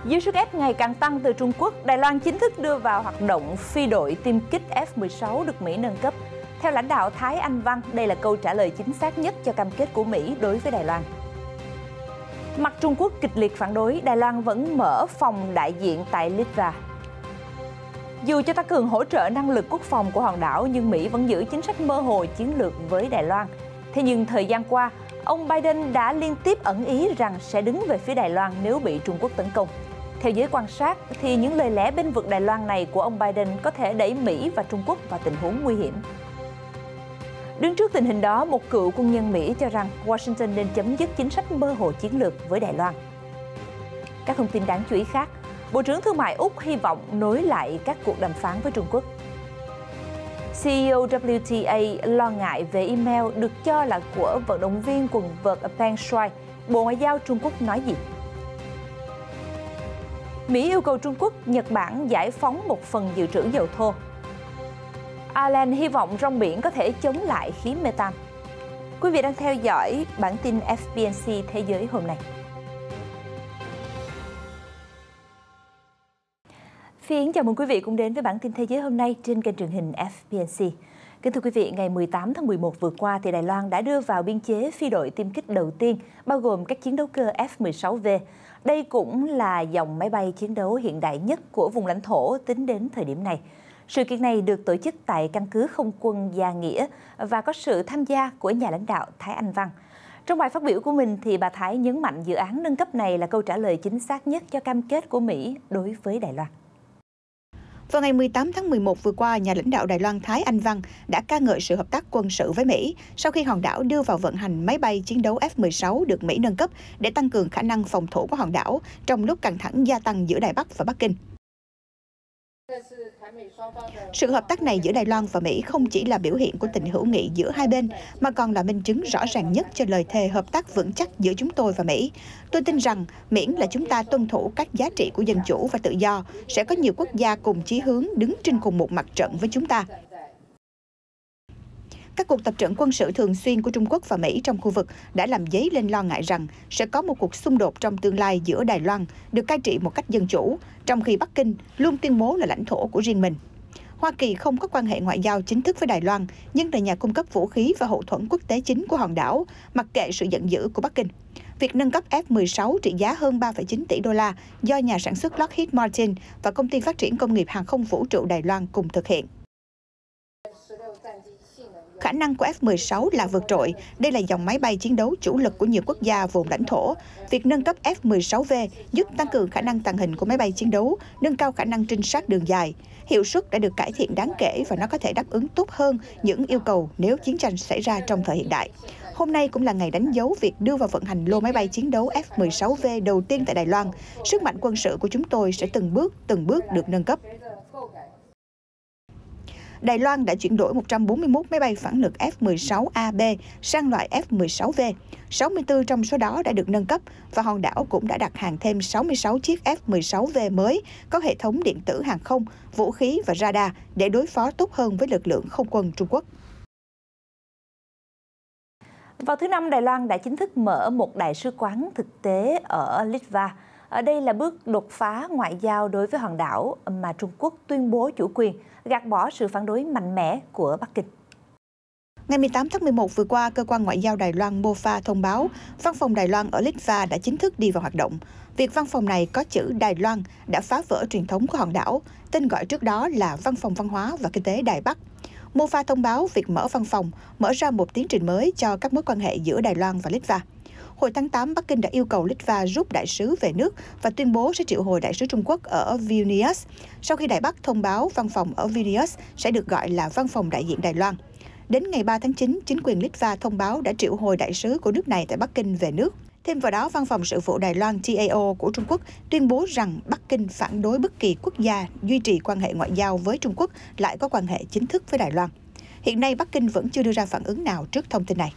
Dưới sức ép ngày càng tăng từ Trung Quốc, Đài Loan chính thức đưa vào hoạt động phi đội tiêm kích F-16 được Mỹ nâng cấp. Theo lãnh đạo Thái Anh Văn, đây là câu trả lời chính xác nhất cho cam kết của Mỹ đối với Đài Loan. Mặt Trung Quốc kịch liệt phản đối, Đài Loan vẫn mở phòng đại diện tại Litva. Dù cho tăng cường hỗ trợ năng lực quốc phòng của hòn đảo, nhưng Mỹ vẫn giữ chính sách mơ hồ chiến lược với Đài Loan. Thế nhưng thời gian qua, ông Biden đã liên tiếp ẩn ý rằng sẽ đứng về phía Đài Loan nếu bị Trung Quốc tấn công. Theo giới quan sát, thì những lời lẽ bênh vực Đài Loan này của ông Biden có thể đẩy Mỹ và Trung Quốc vào tình huống nguy hiểm. Đứng trước tình hình đó, một cựu quân nhân Mỹ cho rằng Washington nên chấm dứt chính sách mơ hồ chiến lược với Đài Loan. Các thông tin đáng chú ý khác, Bộ trưởng Thương mại Úc hy vọng nối lại các cuộc đàm phán với Trung Quốc. CEO WTA lo ngại về email được cho là của vận động viên quần vợt Peng Shuai. Bộ Ngoại giao Trung Quốc nói gì? Mỹ yêu cầu Trung Quốc, Nhật Bản giải phóng một phần dự trữ dầu thô. Ireland hy vọng rong biển có thể chống lại khí metan. Quý vị đang theo dõi bản tin FBNC Thế giới hôm nay. Phi Yến chào mừng quý vị cùng đến với bản tin Thế giới hôm nay trên kênh truyền hình FBNC. Kính thưa quý vị, ngày 18 tháng 11 vừa qua, thì Đài Loan đã đưa vào biên chế phi đội tiêm kích đầu tiên, bao gồm các chiến đấu cơ F-16V. Đây cũng là dòng máy bay chiến đấu hiện đại nhất của vùng lãnh thổ tính đến thời điểm này. Sự kiện này được tổ chức tại căn cứ không quân Gia Nghĩa và có sự tham gia của nhà lãnh đạo Thái Anh Văn. Trong bài phát biểu của mình, thì bà Thái nhấn mạnh dự án nâng cấp này là câu trả lời chính xác nhất cho cam kết của Mỹ đối với Đài Loan. Vào ngày 18 tháng 11 vừa qua, nhà lãnh đạo Đài Loan Thái Anh Văn đã ca ngợi sự hợp tác quân sự với Mỹ sau khi hòn đảo đưa vào vận hành máy bay chiến đấu F-16 được Mỹ nâng cấp để tăng cường khả năng phòng thủ của hòn đảo trong lúc căng thẳng gia tăng giữa Đài Bắc và Bắc Kinh. Sự hợp tác này giữa Đài Loan và Mỹ không chỉ là biểu hiện của tình hữu nghị giữa hai bên, mà còn là minh chứng rõ ràng nhất cho lời thề hợp tác vững chắc giữa chúng tôi và Mỹ. Tôi tin rằng, miễn là chúng ta tuân thủ các giá trị của dân chủ và tự do, sẽ có nhiều quốc gia cùng chí hướng đứng trên cùng một mặt trận với chúng ta. Các cuộc tập trận quân sự thường xuyên của Trung Quốc và Mỹ trong khu vực đã làm dấy lên lo ngại rằng sẽ có một cuộc xung đột trong tương lai giữa Đài Loan được cai trị một cách dân chủ, trong khi Bắc Kinh luôn tuyên bố là lãnh thổ của riêng mình. Hoa Kỳ không có quan hệ ngoại giao chính thức với Đài Loan, nhưng là nhà cung cấp vũ khí và hậu thuẫn quốc tế chính của hòn đảo, mặc kệ sự giận dữ của Bắc Kinh. Việc nâng cấp F-16 trị giá hơn 3,9 tỷ đô la do nhà sản xuất Lockheed Martin và Công ty Phát triển Công nghiệp Hàng không Vũ trụ Đài Loan cùng thực hiện. Khả năng của F-16 là vượt trội. Đây là dòng máy bay chiến đấu chủ lực của nhiều quốc gia vùng lãnh thổ. Việc nâng cấp F-16V giúp tăng cường khả năng tàng hình của máy bay chiến đấu, nâng cao khả năng trinh sát đường dài. Hiệu suất đã được cải thiện đáng kể và nó có thể đáp ứng tốt hơn những yêu cầu nếu chiến tranh xảy ra trong thời hiện đại. Hôm nay cũng là ngày đánh dấu việc đưa vào vận hành lô máy bay chiến đấu F-16V đầu tiên tại Đài Loan. Sức mạnh quân sự của chúng tôi sẽ từng bước được nâng cấp. Đài Loan đã chuyển đổi 141 máy bay phản lực F-16AB sang loại F-16V. 64 trong số đó đã được nâng cấp và hòn đảo cũng đã đặt hàng thêm 66 chiếc F-16V mới có hệ thống điện tử hàng không, vũ khí và radar để đối phó tốt hơn với lực lượng không quân Trung Quốc. Vào thứ Năm, Đài Loan đã chính thức mở một đại sứ quán thực tế ở Litva. Ở đây là bước đột phá ngoại giao đối với hòn đảo mà Trung Quốc tuyên bố chủ quyền, gạt bỏ sự phản đối mạnh mẽ của Bắc Kinh. Ngày 18 tháng 11 vừa qua, Cơ quan Ngoại giao Đài Loan MOFA thông báo văn phòng Đài Loan ở Litva đã chính thức đi vào hoạt động. Việc văn phòng này có chữ Đài Loan đã phá vỡ truyền thống của hòn đảo, tên gọi trước đó là Văn phòng Văn hóa và Kinh tế Đài Bắc. MOFA thông báo việc mở văn phòng mở ra một tiến trình mới cho các mối quan hệ giữa Đài Loan và Litva. Hồi tháng 8, Bắc Kinh đã yêu cầu Litva rút đại sứ về nước và tuyên bố sẽ triệu hồi đại sứ Trung Quốc ở Vilnius, sau khi Đài Bắc thông báo văn phòng ở Vilnius sẽ được gọi là Văn phòng đại diện Đài Loan. Đến ngày 3 tháng 9, chính quyền Litva thông báo đã triệu hồi đại sứ của nước này tại Bắc Kinh về nước. Thêm vào đó, Văn phòng sự vụ Đài Loan TAO của Trung Quốc tuyên bố rằng Bắc Kinh phản đối bất kỳ quốc gia duy trì quan hệ ngoại giao với Trung Quốc lại có quan hệ chính thức với Đài Loan. Hiện nay, Bắc Kinh vẫn chưa đưa ra phản ứng nào trước thông tin này.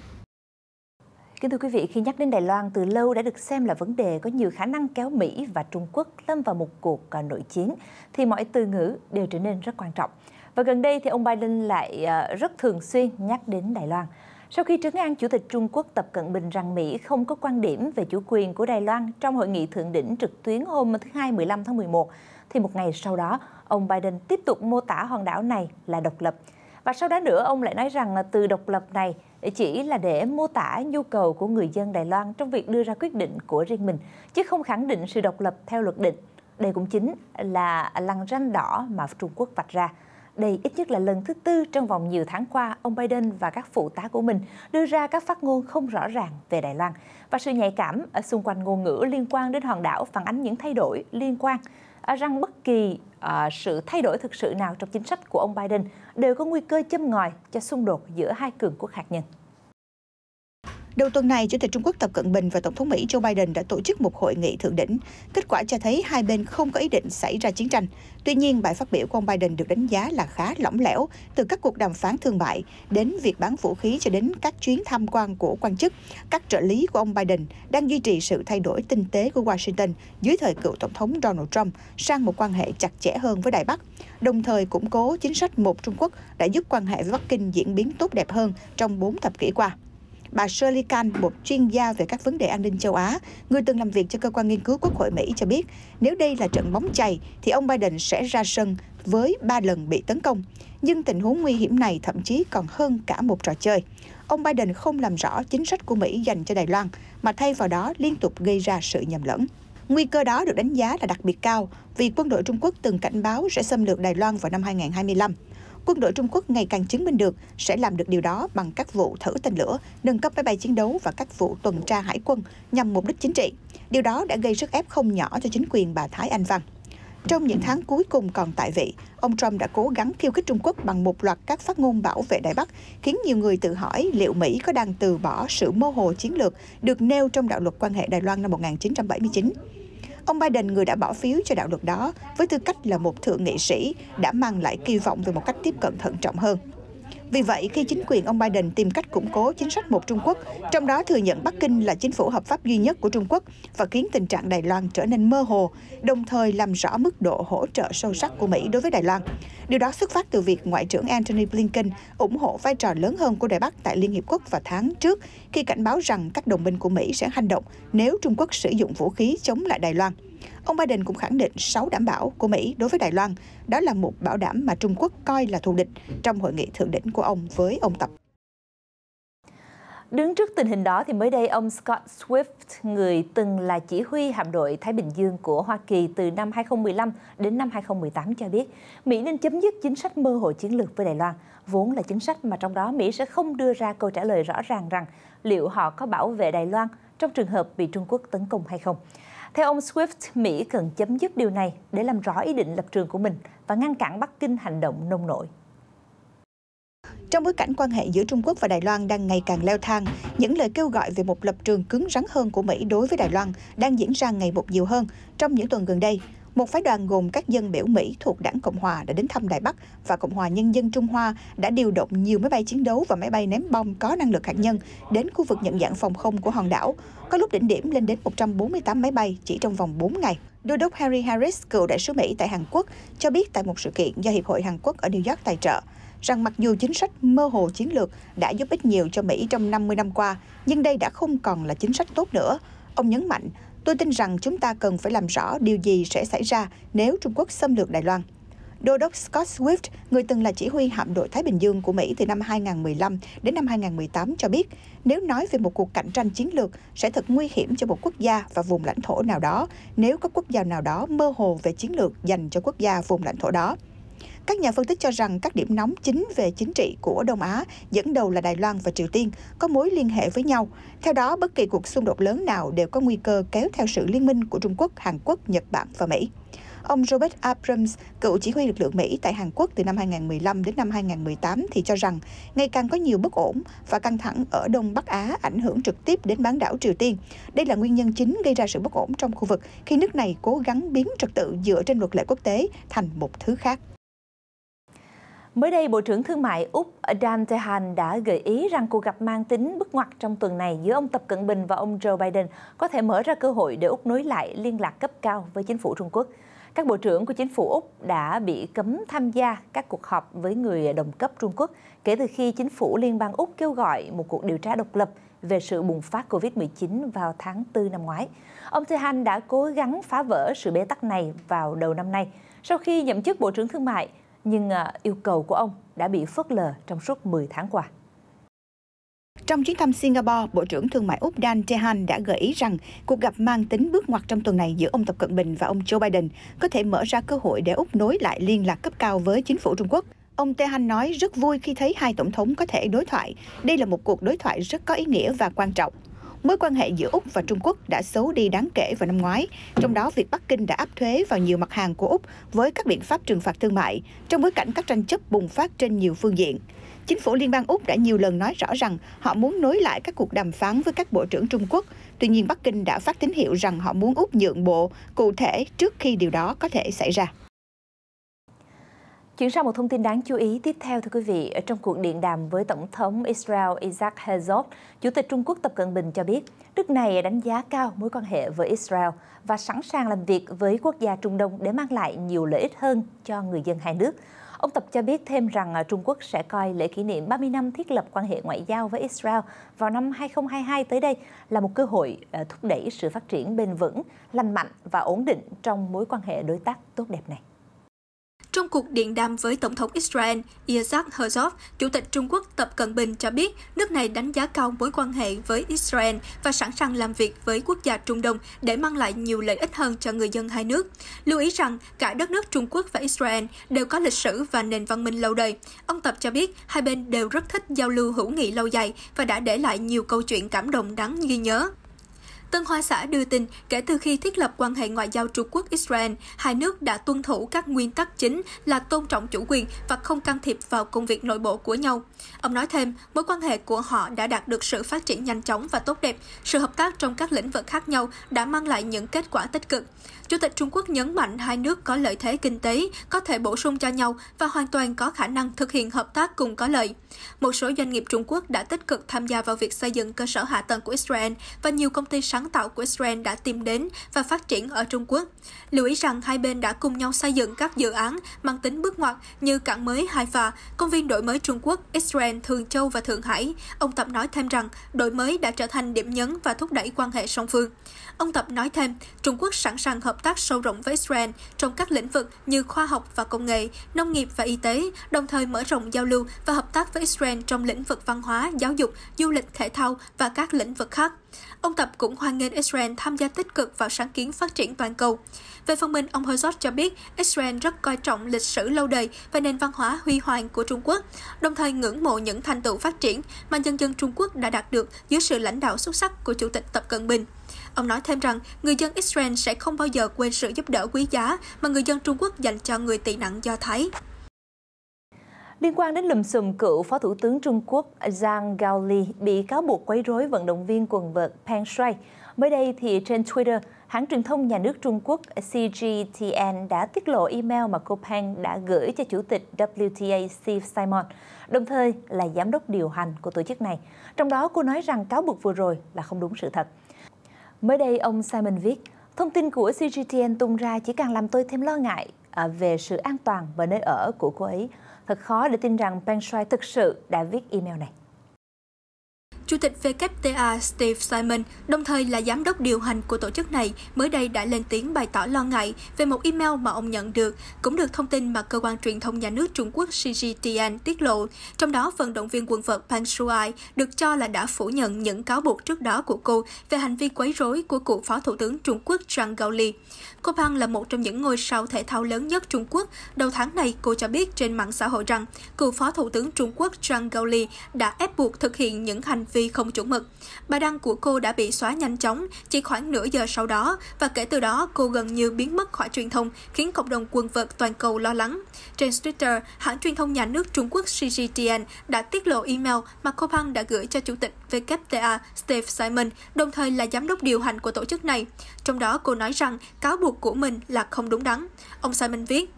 Kính thưa quý vị, khi nhắc đến Đài Loan, từ lâu đã được xem là vấn đề có nhiều khả năng kéo Mỹ và Trung Quốc lâm vào một cuộc nội chiến, thì mọi từ ngữ đều trở nên rất quan trọng. Và gần đây thì ông Biden lại rất thường xuyên nhắc đến Đài Loan. Sau khi trấn an Chủ tịch Trung Quốc Tập Cận Bình rằng Mỹ không có quan điểm về chủ quyền của Đài Loan trong hội nghị thượng đỉnh trực tuyến hôm thứ Hai 15 tháng 11, thì một ngày sau đó, ông Biden tiếp tục mô tả hòn đảo này là độc lập. Và sau đó nữa, ông lại nói rằng từ độc lập này chỉ là để mô tả nhu cầu của người dân Đài Loan trong việc đưa ra quyết định của riêng mình, chứ không khẳng định sự độc lập theo luật định. Đây cũng chính là lằn ranh đỏ mà Trung Quốc vạch ra. Đây ít nhất là lần thứ tư trong vòng nhiều tháng qua, ông Biden và các phụ tá của mình đưa ra các phát ngôn không rõ ràng về Đài Loan. Và sự nhạy cảm ở xung quanh ngôn ngữ liên quan đến hòn đảo phản ánh những thay đổi liên quan rằng bất kỳ sự thay đổi thực sự nào trong chính sách của ông Biden đều có nguy cơ châm ngòi cho xung đột giữa hai cường quốc hạt nhân. Đầu tuần này, Chủ tịch Trung Quốc Tập Cận Bình và Tổng thống Mỹ Joe Biden đã tổ chức một hội nghị thượng đỉnh. Kết quả cho thấy hai bên không có ý định xảy ra chiến tranh. Tuy nhiên, bài phát biểu của ông Biden được đánh giá là khá lỏng lẻo, từ các cuộc đàm phán thương mại đến việc bán vũ khí cho đến các chuyến tham quan của quan chức. Các trợ lý của ông Biden đang duy trì sự thay đổi tinh tế của Washington dưới thời cựu Tổng thống Donald Trump sang một quan hệ chặt chẽ hơn với Đài Bắc, đồng thời củng cố chính sách một Trung Quốc đã giúp quan hệ với Bắc Kinh diễn biến tốt đẹp hơn trong 4 thập kỷ qua. Bà Shirley Khan, một chuyên gia về các vấn đề an ninh châu Á, người từng làm việc cho cơ quan nghiên cứu Quốc hội Mỹ cho biết, nếu đây là trận bóng chày thì ông Biden sẽ ra sân với 3 lần bị tấn công. Nhưng tình huống nguy hiểm này thậm chí còn hơn cả một trò chơi. Ông Biden không làm rõ chính sách của Mỹ dành cho Đài Loan, mà thay vào đó liên tục gây ra sự nhầm lẫn. Nguy cơ đó được đánh giá là đặc biệt cao vì quân đội Trung Quốc từng cảnh báo sẽ xâm lược Đài Loan vào năm 2025. Quân đội Trung Quốc ngày càng chứng minh được sẽ làm được điều đó bằng các vụ thử tên lửa, nâng cấp máy bay chiến đấu và các vụ tuần tra hải quân nhằm mục đích chính trị. Điều đó đã gây sức ép không nhỏ cho chính quyền bà Thái Anh Văn. Trong những tháng cuối cùng còn tại vị, ông Trump đã cố gắng khiêu khích Trung Quốc bằng một loạt các phát ngôn bảo vệ Đài Bắc, khiến nhiều người tự hỏi liệu Mỹ có đang từ bỏ sự mơ hồ chiến lược được nêu trong đạo luật quan hệ Đài Loan năm 1979. Ông Biden, người đã bỏ phiếu cho đạo luật đó với tư cách là một thượng nghị sĩ, đã mang lại kỳ vọng về một cách tiếp cận thận trọng hơn. Vì vậy, khi chính quyền ông Biden tìm cách củng cố chính sách một Trung Quốc, trong đó thừa nhận Bắc Kinh là chính phủ hợp pháp duy nhất của Trung Quốc và khiến tình trạng Đài Loan trở nên mơ hồ, đồng thời làm rõ mức độ hỗ trợ sâu sắc của Mỹ đối với Đài Loan. Điều đó xuất phát từ việc Ngoại trưởng Antony Blinken ủng hộ vai trò lớn hơn của Đài Bắc tại Liên Hiệp Quốc vào tháng trước, khi cảnh báo rằng các đồng minh của Mỹ sẽ hành động nếu Trung Quốc sử dụng vũ khí chống lại Đài Loan. Ông Biden cũng khẳng định 6 đảm bảo của Mỹ đối với Đài Loan, đó là một bảo đảm mà Trung Quốc coi là thù địch trong hội nghị thượng đỉnh của ông với ông Tập. Đứng trước tình hình đó thì mới đây ông Scott Swift, người từng là chỉ huy hạm đội Thái Bình Dương của Hoa Kỳ từ năm 2015 đến năm 2018 cho biết, Mỹ nên chấm dứt chính sách mơ hồ chiến lược với Đài Loan, vốn là chính sách mà trong đó Mỹ sẽ không đưa ra câu trả lời rõ ràng rằng liệu họ có bảo vệ Đài Loan trong trường hợp bị Trung Quốc tấn công hay không. Theo ông Swift, Mỹ cần chấm dứt điều này để làm rõ ý định lập trường của mình và ngăn cản Bắc Kinh hành động nông nổi. Trong bối cảnh quan hệ giữa Trung Quốc và Đài Loan đang ngày càng leo thang, những lời kêu gọi về một lập trường cứng rắn hơn của Mỹ đối với Đài Loan đang diễn ra ngày một nhiều hơn. Trong những tuần gần đây, một phái đoàn gồm các dân biểu Mỹ thuộc Đảng Cộng Hòa đã đến thăm Đài Bắc và Cộng hòa Nhân dân Trung Hoa đã điều động nhiều máy bay chiến đấu và máy bay ném bom có năng lực hạt nhân đến khu vực nhận dạng phòng không của hòn đảo. Có lúc đỉnh điểm lên đến 148 máy bay chỉ trong vòng 4 ngày. Đô đốc Harry Harris, cựu đại sứ Mỹ tại Hàn Quốc, cho biết tại một sự kiện do Hiệp hội Hàn Quốc ở New York tài trợ, rằng mặc dù chính sách mơ hồ chiến lược đã giúp ích nhiều cho Mỹ trong 50 năm qua, nhưng đây đã không còn là chính sách tốt nữa. Ông nhấn mạnh, tôi tin rằng chúng ta cần phải làm rõ điều gì sẽ xảy ra nếu Trung Quốc xâm lược Đài Loan. Đô đốc Scott Swift, người từng là chỉ huy hạm đội Thái Bình Dương của Mỹ từ năm 2015 đến năm 2018 cho biết, nếu nói về một cuộc cạnh tranh chiến lược sẽ thật nguy hiểm cho một quốc gia và vùng lãnh thổ nào đó nếu có quốc gia nào đó mơ hồ về chiến lược dành cho quốc gia vùng lãnh thổ đó. Các nhà phân tích cho rằng các điểm nóng chính về chính trị của Đông Á, dẫn đầu là Đài Loan và Triều Tiên, có mối liên hệ với nhau. Theo đó, bất kỳ cuộc xung đột lớn nào đều có nguy cơ kéo theo sự liên minh của Trung Quốc, Hàn Quốc, Nhật Bản và Mỹ. Ông Robert Abrams, cựu chỉ huy lực lượng Mỹ tại Hàn Quốc từ năm 2015 đến năm 2018 thì cho rằng ngày càng có nhiều bất ổn và căng thẳng ở Đông Bắc Á ảnh hưởng trực tiếp đến bán đảo Triều Tiên. Đây là nguyên nhân chính gây ra sự bất ổn trong khu vực khi nước này cố gắng biến trật tự dựa trên luật lệ quốc tế thành một thứ khác. Mới đây, Bộ trưởng Thương mại Úc Dan Tehan đã gợi ý rằng cuộc gặp mang tính bước ngoặt trong tuần này giữa ông Tập Cận Bình và ông Joe Biden có thể mở ra cơ hội để Úc nối lại liên lạc cấp cao với chính phủ Trung Quốc. Các bộ trưởng của chính phủ Úc đã bị cấm tham gia các cuộc họp với người đồng cấp Trung Quốc kể từ khi chính phủ liên bang Úc kêu gọi một cuộc điều tra độc lập về sự bùng phát Covid-19 vào tháng 4 năm ngoái. Ông Tehan đã cố gắng phá vỡ sự bế tắc này vào đầu năm nay sau khi nhậm chức Bộ trưởng Thương mại, nhưng yêu cầu của ông đã bị phớt lờ trong suốt 10 tháng qua. Trong chuyến thăm Singapore, Bộ trưởng Thương mại Úc Dan Tehan đã gợi ý rằng cuộc gặp mang tính bước ngoặt trong tuần này giữa ông Tập Cận Bình và ông Joe Biden có thể mở ra cơ hội để Úc nối lại liên lạc cấp cao với chính phủ Trung Quốc. Ông Tehan nói rất vui khi thấy hai tổng thống có thể đối thoại. Đây là một cuộc đối thoại rất có ý nghĩa và quan trọng. Mối quan hệ giữa Úc và Trung Quốc đã xấu đi đáng kể vào năm ngoái, trong đó việc Bắc Kinh đã áp thuế vào nhiều mặt hàng của Úc với các biện pháp trừng phạt thương mại, trong bối cảnh các tranh chấp bùng phát trên nhiều phương diện. Chính phủ Liên bang Úc đã nhiều lần nói rõ rằng họ muốn nối lại các cuộc đàm phán với các bộ trưởng Trung Quốc. Tuy nhiên, Bắc Kinh đã phát tín hiệu rằng họ muốn Úc nhượng bộ cụ thể trước khi điều đó có thể xảy ra. Chuyển sang một thông tin đáng chú ý tiếp theo, thưa quý vị. Trong cuộc điện đàm với Tổng thống Israel Isaac Herzog, Chủ tịch Trung Quốc Tập Cận Bình cho biết nước này đánh giá cao mối quan hệ với Israel và sẵn sàng làm việc với quốc gia Trung Đông để mang lại nhiều lợi ích hơn cho người dân hai nước. Ông Tập cho biết thêm rằng Trung Quốc sẽ coi lễ kỷ niệm 30 năm thiết lập quan hệ ngoại giao với Israel vào năm 2022 tới đây là một cơ hội thúc đẩy sự phát triển bền vững, lành mạnh và ổn định trong mối quan hệ đối tác tốt đẹp này. Trong cuộc điện đàm với Tổng thống Israel Isaac Herzog, Chủ tịch Trung Quốc Tập Cận Bình cho biết nước này đánh giá cao mối quan hệ với Israel và sẵn sàng làm việc với quốc gia Trung Đông để mang lại nhiều lợi ích hơn cho người dân hai nước. Lưu ý rằng cả đất nước Trung Quốc và Israel đều có lịch sử và nền văn minh lâu đời. Ông Tập cho biết hai bên đều rất thích giao lưu hữu nghị lâu dài và đã để lại nhiều câu chuyện cảm động đáng ghi nhớ. Tân Hoa Xã đưa tin, kể từ khi thiết lập quan hệ ngoại giao Trung Quốc-Israel, hai nước đã tuân thủ các nguyên tắc chính là tôn trọng chủ quyền và không can thiệp vào công việc nội bộ của nhau. Ông nói thêm, mối quan hệ của họ đã đạt được sự phát triển nhanh chóng và tốt đẹp. Sự hợp tác trong các lĩnh vực khác nhau đã mang lại những kết quả tích cực. Chủ tịch Trung Quốc nhấn mạnh hai nước có lợi thế kinh tế, có thể bổ sung cho nhau và hoàn toàn có khả năng thực hiện hợp tác cùng có lợi. Một số doanh nghiệp Trung Quốc đã tích cực tham gia vào việc xây dựng cơ sở hạ tầng của Israel và nhiều công ty sáng tạo của Israel đã tìm đến và phát triển ở Trung Quốc. Lưu ý rằng hai bên đã cùng nhau xây dựng các dự án mang tính bước ngoặt như cảng mới Haifa, công viên đổi mới Trung Quốc, Israel, Thường Châu và Thượng Hải. Ông Tập nói thêm rằng đổi mới đã trở thành điểm nhấn và thúc đẩy quan hệ song phương. Ông Tập nói thêm, Trung Quốc sẵn sàng hợp tác sâu rộng với Israel trong các lĩnh vực như khoa học và công nghệ, nông nghiệp và y tế, đồng thời mở rộng giao lưu và hợp tác với Israel trong lĩnh vực văn hóa, giáo dục, du lịch, thể thao và các lĩnh vực khác. Ông Tập cũng hoan nghênh Israel tham gia tích cực vào sáng kiến phát triển toàn cầu. Về phần mình, ông Herzog cho biết Israel rất coi trọng lịch sử lâu đời và nền văn hóa huy hoàng của Trung Quốc, đồng thời ngưỡng mộ những thành tựu phát triển mà nhân dân Trung Quốc đã đạt được dưới sự lãnh đạo xuất sắc của Chủ tịch Tập Cận Bình. Ông nói thêm rằng người dân Israel sẽ không bao giờ quên sự giúp đỡ quý giá mà người dân Trung Quốc dành cho người tị nạn Do Thái. Liên quan đến lùm xùm cựu Phó Thủ tướng Trung Quốc Zhang Gaoli bị cáo buộc quấy rối vận động viên quần vợt Peng Shuai, mới đây thì trên Twitter, hãng truyền thông nhà nước Trung Quốc CGTN đã tiết lộ email mà cô Peng đã gửi cho Chủ tịch WTA Steve Simon, đồng thời là giám đốc điều hành của tổ chức này. Trong đó cô nói rằng cáo buộc vừa rồi là không đúng sự thật. Mới đây, ông Simon viết, thông tin của CGTN tung ra chỉ càng làm tôi thêm lo ngại về sự an toàn và nơi ở của cô ấy. Thật khó để tin rằng Peng Shuai thực sự đã viết email này. Chủ tịch WTA Steve Simon, đồng thời là giám đốc điều hành của tổ chức này, mới đây đã lên tiếng bày tỏ lo ngại về một email mà ông nhận được, cũng được thông tin mà cơ quan truyền thông nhà nước Trung Quốc CGTN tiết lộ. Trong đó, vận động viên quần vợt Peng Shuai được cho là đã phủ nhận những cáo buộc trước đó của cô về hành vi quấy rối của cựu Phó Thủ tướng Trung Quốc Zhang Gaoli. Cô Peng là một trong những ngôi sao thể thao lớn nhất Trung Quốc. Đầu tháng này, cô cho biết trên mạng xã hội rằng cựu Phó Thủ tướng Trung Quốc Zhang Gaoli đã ép buộc thực hiện những hành vi không chuẩn mực. Bài đăng của cô đã bị xóa nhanh chóng, chỉ khoảng nửa giờ sau đó, và kể từ đó cô gần như biến mất khỏi truyền thông, khiến cộng đồng quần vợt toàn cầu lo lắng. Trên Twitter, hãng truyền thông nhà nước Trung Quốc CGTN đã tiết lộ email mà cô Peng đã gửi cho Chủ tịch WTA Steve Simon, đồng thời là giám đốc điều hành của tổ chức này. Trong đó cô nói rằng cáo buộc của mình là không đúng đắn. Ông Simon viết,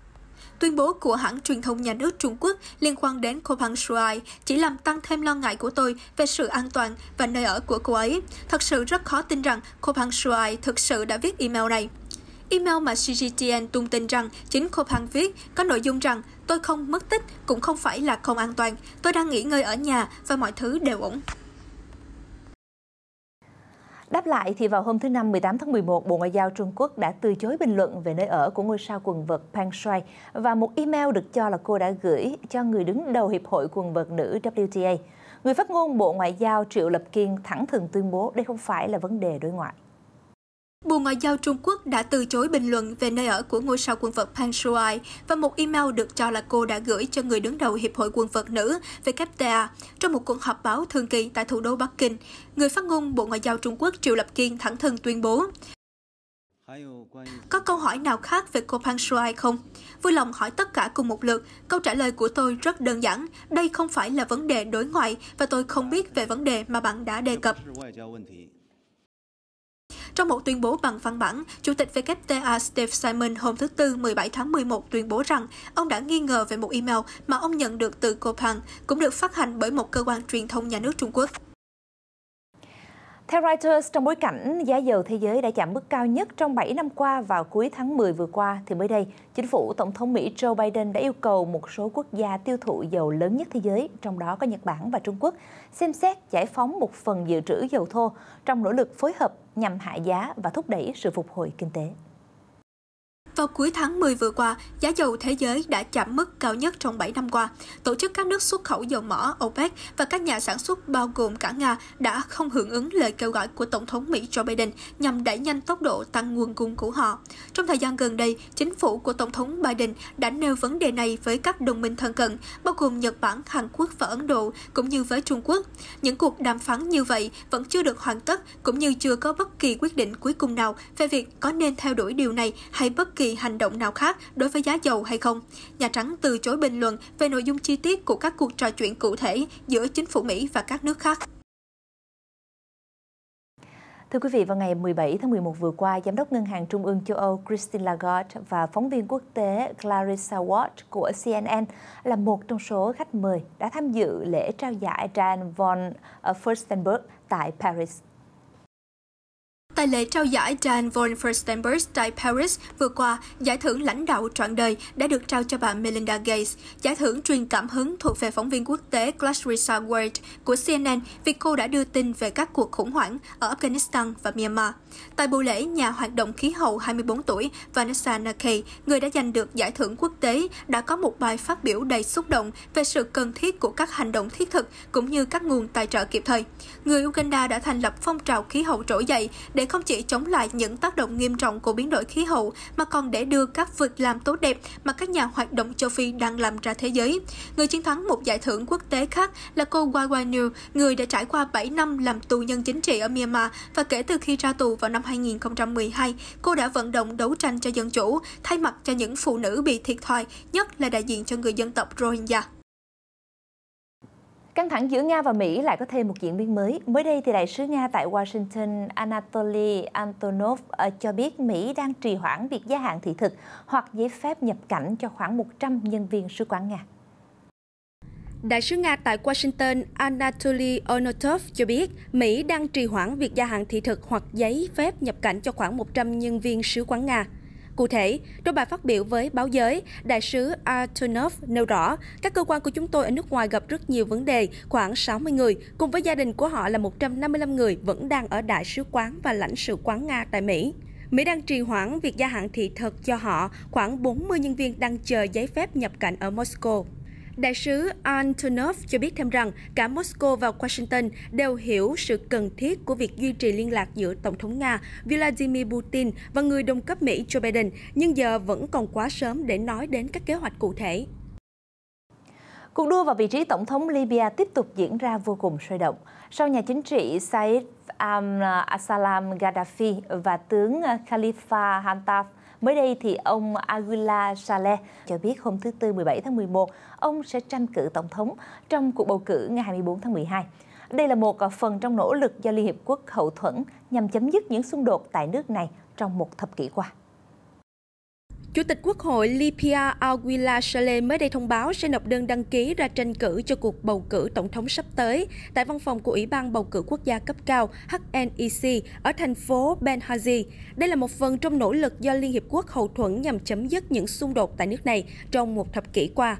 tuyên bố của hãng truyền thông nhà nước Trung Quốc liên quan đến cô Peng Shuai chỉ làm tăng thêm lo ngại của tôi về sự an toàn và nơi ở của cô ấy. Thật sự rất khó tin rằng cô Peng Shuai thực sự đã viết email này. Email mà CGTN tung tin rằng chính Copan viết có nội dung rằng tôi không mất tích, cũng không phải là không an toàn. Tôi đang nghỉ ngơi ở nhà và mọi thứ đều ổn. Đáp lại thì vào hôm thứ Năm 18 tháng 11, Bộ Ngoại giao Trung Quốc đã từ chối bình luận về nơi ở của ngôi sao quần vợt Peng Shuai và một email được cho là cô đã gửi cho người đứng đầu Hiệp hội quần vợt nữ WTA. Người phát ngôn Bộ Ngoại giao Triệu Lập Kiên thẳng thừng tuyên bố đây không phải là vấn đề đối ngoại. Bộ Ngoại giao Trung Quốc đã từ chối bình luận về nơi ở của ngôi sao quần vợt Peng Shuai và một email được cho là cô đã gửi cho người đứng đầu Hiệp hội quần vợt nữ WTA trong một cuộc họp báo thường kỳ tại thủ đô Bắc Kinh. Người phát ngôn Bộ Ngoại giao Trung Quốc Triệu Lập Kiên thẳng thừng tuyên bố: Có câu hỏi nào khác về cô Peng Shuai không? Vui lòng hỏi tất cả cùng một lượt. Câu trả lời của tôi rất đơn giản. Đây không phải là vấn đề đối ngoại và tôi không biết về vấn đề mà bạn đã đề cập. Trong một tuyên bố bằng văn bản, Chủ tịch WTA Steve Simon hôm thứ Tư 17 tháng 11 tuyên bố rằng ông đã nghi ngờ về một email mà ông nhận được từ Copan, cũng được phát hành bởi một cơ quan truyền thông nhà nước Trung Quốc. Theo Reuters, trong bối cảnh giá dầu thế giới đã chạm mức cao nhất trong 7 năm qua vào cuối tháng 10 vừa qua, thì mới đây, chính phủ Tổng thống Mỹ Joe Biden đã yêu cầu một số quốc gia tiêu thụ dầu lớn nhất thế giới, trong đó có Nhật Bản và Trung Quốc, xem xét giải phóng một phần dự trữ dầu thô trong nỗ lực phối hợp nhằm hạ giá và thúc đẩy sự phục hồi kinh tế. Vào cuối tháng 10 vừa qua, giá dầu thế giới đã chạm mức cao nhất trong 7 năm qua. Tổ chức các nước xuất khẩu dầu mỏ OPEC và các nhà sản xuất bao gồm cả Nga đã không hưởng ứng lời kêu gọi của Tổng thống Mỹ Joe Biden nhằm đẩy nhanh tốc độ tăng nguồn cung của họ. Trong thời gian gần đây, chính phủ của Tổng thống Biden đã nêu vấn đề này với các đồng minh thân cận, bao gồm Nhật Bản, Hàn Quốc và Ấn Độ, cũng như với Trung Quốc. Những cuộc đàm phán như vậy vẫn chưa được hoàn tất, cũng như chưa có bất kỳ quyết định cuối cùng nào về việc có nên theo đuổi điều này hay bất kỳ hành động nào khác đối với giá dầu hay không. Nhà Trắng từ chối bình luận về nội dung chi tiết của các cuộc trò chuyện cụ thể giữa chính phủ Mỹ và các nước khác. Thưa quý vị, vào ngày 17 tháng 11 vừa qua, Giám đốc Ngân hàng Trung ương châu Âu Christine Lagarde và phóng viên quốc tế Clarissa Ward của CNN là một trong số khách mời đã tham dự lễ trao giải Diane von Furstenberg tại Paris. Tại lễ trao giải Diane von Furstenberg tại Paris vừa qua, giải thưởng lãnh đạo trọn đời đã được trao cho bà Melinda Gates. Giải thưởng truyền cảm hứng thuộc về phóng viên quốc tế Clarissa Ward của CNN vì cô đã đưa tin về các cuộc khủng hoảng ở Afghanistan và Myanmar. Tại buổi lễ, nhà hoạt động khí hậu 24 tuổi Vanessa Nakei, người đã giành được giải thưởng quốc tế, đã có một bài phát biểu đầy xúc động về sự cần thiết của các hành động thiết thực cũng như các nguồn tài trợ kịp thời. Người Uganda đã thành lập phong trào khí hậu trỗi dậy để không chỉ chống lại những tác động nghiêm trọng của biến đổi khí hậu, mà còn để đưa các việc làm tốt đẹp mà các nhà hoạt động châu Phi đang làm ra thế giới. Người chiến thắng một giải thưởng quốc tế khác là cô Wai New, người đã trải qua 7 năm làm tù nhân chính trị ở Myanmar và kể từ khi ra tù vào năm 2012, cô đã vận động đấu tranh cho dân chủ, thay mặt cho những phụ nữ bị thiệt thòi, nhất là đại diện cho người dân tộc Rohingya. Căng thẳng giữa Nga và Mỹ lại có thêm một diễn biến mới. Mới đây, thì đại sứ Nga tại Washington Anatoly Antonov cho biết Mỹ đang trì hoãn việc gia hạn thị thực hoặc giấy phép nhập cảnh cho khoảng 100 nhân viên sứ quán Nga. Đại sứ Nga tại Washington Anatoly Onotov cho biết Mỹ đang trì hoãn việc gia hạn thị thực hoặc giấy phép nhập cảnh cho khoảng 100 nhân viên sứ quán Nga. Cụ thể, trong bài phát biểu với báo giới, đại sứ Antonov nêu rõ, các cơ quan của chúng tôi ở nước ngoài gặp rất nhiều vấn đề, khoảng 60 người, cùng với gia đình của họ là 155 người vẫn đang ở đại sứ quán và lãnh sự quán Nga tại Mỹ. Mỹ đang trì hoãn việc gia hạn thị thực cho họ, khoảng 40 nhân viên đang chờ giấy phép nhập cảnh ở Moscow. Đại sứ Antonov cho biết thêm rằng cả Moscow và Washington đều hiểu sự cần thiết của việc duy trì liên lạc giữa Tổng thống Nga Vladimir Putin và người đồng cấp Mỹ Joe Biden, nhưng giờ vẫn còn quá sớm để nói đến các kế hoạch cụ thể. Cuộc đua vào vị trí Tổng thống Libya tiếp tục diễn ra vô cùng sôi động. Sau nhà chính trị Saif al-Salam Gaddafi và tướng Khalifa Haftar, mới đây thì ông Aguila Saleh cho biết hôm thứ Tư 17 tháng 11, ông sẽ tranh cử Tổng thống trong cuộc bầu cử ngày 24 tháng 12. Đây là một phần trong nỗ lực do Liên Hiệp Quốc hậu thuẫn nhằm chấm dứt những xung đột tại nước này trong một thập kỷ qua. Chủ tịch Quốc hội Libya Aguila Saleh mới đây thông báo sẽ nộp đơn đăng ký ra tranh cử cho cuộc bầu cử tổng thống sắp tới tại văn phòng của Ủy ban Bầu cử Quốc gia cấp cao HNEC ở thành phố Benghazi. Đây là một phần trong nỗ lực do Liên Hiệp Quốc hậu thuẫn nhằm chấm dứt những xung đột tại nước này trong một thập kỷ qua.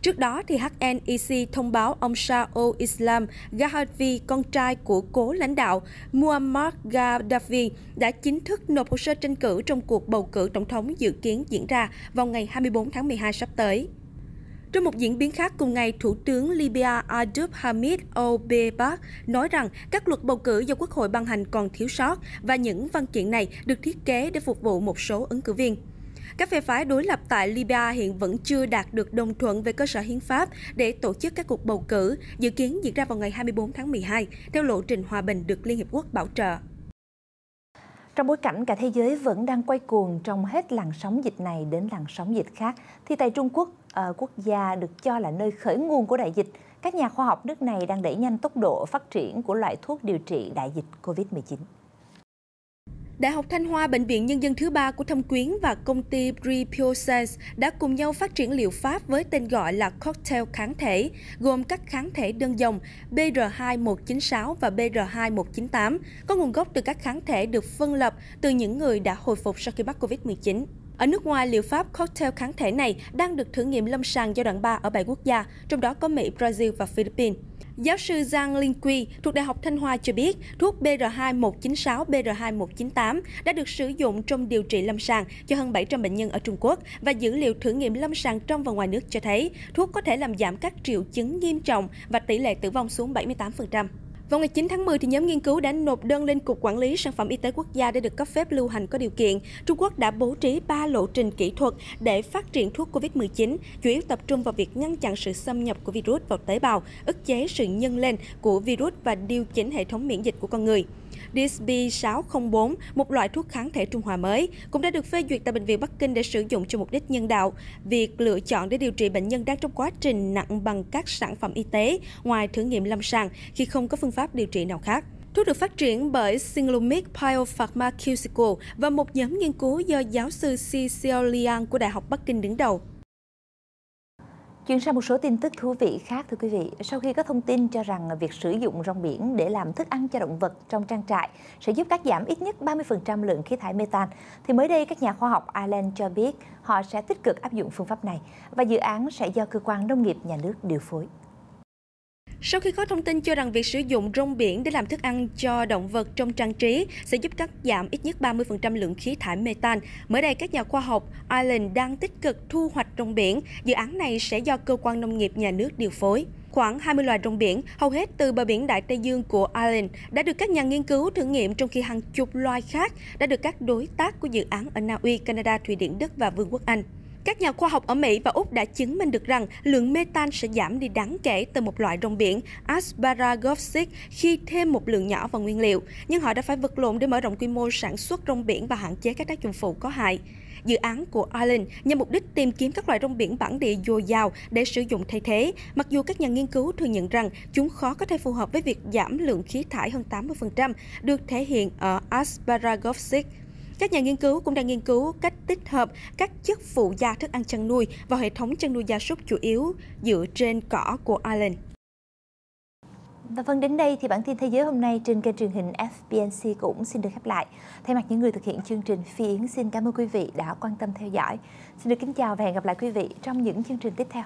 Trước đó, HNEC thông báo ông Shao Islam Gaddafi, con trai của cố lãnh đạo Muammar Gaddafi, đã chính thức nộp hồ sơ tranh cử trong cuộc bầu cử tổng thống dự kiến diễn ra vào ngày 24 tháng 12 sắp tới. Trong một diễn biến khác cùng ngày, Thủ tướng Libya Abdul Hamid al-Beibah nói rằng các luật bầu cử do Quốc hội ban hành còn thiếu sót và những văn kiện này được thiết kế để phục vụ một số ứng cử viên. Các phe phái đối lập tại Libya hiện vẫn chưa đạt được đồng thuận về cơ sở hiến pháp để tổ chức các cuộc bầu cử, dự kiến diễn ra vào ngày 24 tháng 12, theo lộ trình hòa bình được Liên Hiệp Quốc bảo trợ. Trong bối cảnh cả thế giới vẫn đang quay cuồng trong hết làn sóng dịch này đến làn sóng dịch khác, thì tại Trung Quốc, quốc gia được cho là nơi khởi nguồn của đại dịch, các nhà khoa học nước này đang đẩy nhanh tốc độ phát triển của loại thuốc điều trị đại dịch COVID-19. Đại học Thanh Hoa, bệnh viện nhân dân thứ 3 của Thâm Quyến và công ty Biosense đã cùng nhau phát triển liệu pháp với tên gọi là cocktail kháng thể, gồm các kháng thể đơn dòng BR2196 và BR2198, có nguồn gốc từ các kháng thể được phân lập từ những người đã hồi phục sau khi mắc COVID-19. Ở nước ngoài, liệu pháp cocktail kháng thể này đang được thử nghiệm lâm sàng giai đoạn 3 ở 7 quốc gia, trong đó có Mỹ, Brazil và Philippines. Giáo sư Zhang Lingqi thuộc Đại học Thanh Hoa cho biết, thuốc BR2196, BR2198 đã được sử dụng trong điều trị lâm sàng cho hơn 700 bệnh nhân ở Trung Quốc và dữ liệu thử nghiệm lâm sàng trong và ngoài nước cho thấy thuốc có thể làm giảm các triệu chứng nghiêm trọng và tỷ lệ tử vong xuống 78%. Vào ngày 9 tháng 10, nhóm nghiên cứu đã nộp đơn lên Cục Quản lý Sản phẩm Y tế Quốc gia để được cấp phép lưu hành có điều kiện. Trung Quốc đã bố trí 3 lộ trình kỹ thuật để phát triển thuốc COVID-19, chủ yếu tập trung vào việc ngăn chặn sự xâm nhập của virus vào tế bào, ức chế sự nhân lên của virus và điều chỉnh hệ thống miễn dịch của con người. DSP-604, một loại thuốc kháng thể trung hòa mới, cũng đã được phê duyệt tại Bệnh viện Bắc Kinh để sử dụng cho mục đích nhân đạo. Việc lựa chọn để điều trị bệnh nhân đang trong quá trình nặng bằng các sản phẩm y tế ngoài thử nghiệm lâm sàng khi không có phương pháp điều trị nào khác. Thuốc được phát triển bởi Sinlomic Biopharmaceutical và một nhóm nghiên cứu do giáo sư Xi Xiaoliang của Đại học Bắc Kinh đứng đầu. Chuyển sang một số tin tức thú vị khác, thưa quý vị. Sau khi có thông tin cho rằng việc sử dụng rong biển để làm thức ăn cho động vật trong trang trại sẽ giúp cắt giảm ít nhất 30% lượng khí thải metan, thì mới đây các nhà khoa học Ireland cho biết họ sẽ tích cực áp dụng phương pháp này và dự án sẽ do cơ quan nông nghiệp nhà nước điều phối. Sau khi có thông tin cho rằng việc sử dụng rong biển để làm thức ăn cho động vật trong trang trí sẽ giúp cắt giảm ít nhất 30% lượng khí thải metan, mới đây các nhà khoa học Ireland đang tích cực thu hoạch rong biển. Dự án này sẽ do cơ quan nông nghiệp nhà nước điều phối. Khoảng 20 loài rong biển, hầu hết từ bờ biển Đại Tây Dương của Ireland, đã được các nhà nghiên cứu thử nghiệm, trong khi hàng chục loài khác đã được các đối tác của dự án ở Na Uy, Canada, Thụy Điển, Đức và Vương quốc Anh. Các nhà khoa học ở Mỹ và Úc đã chứng minh được rằng lượng metan sẽ giảm đi đáng kể từ một loại rong biển Asparagopsis khi thêm một lượng nhỏ vào nguyên liệu, nhưng họ đã phải vật lộn để mở rộng quy mô sản xuất rong biển và hạn chế các tác dụng phụ có hại. Dự án của Ireland nhằm mục đích tìm kiếm các loại rong biển bản địa dồi dào để sử dụng thay thế, mặc dù các nhà nghiên cứu thừa nhận rằng chúng khó có thể phù hợp với việc giảm lượng khí thải hơn 80% được thể hiện ở Asparagopsis. Các nhà nghiên cứu cũng đang nghiên cứu cách tích hợp các chất phụ gia thức ăn chăn nuôi vào hệ thống chăn nuôi gia súc chủ yếu dựa trên cỏ của Ireland. Và vâng, đến đây thì bản tin Thế giới hôm nay trên kênh truyền hình FBNC cũng xin được khép lại. Thay mặt những người thực hiện chương trình, Phi Yến xin cảm ơn quý vị đã quan tâm theo dõi. Xin được kính chào và hẹn gặp lại quý vị trong những chương trình tiếp theo.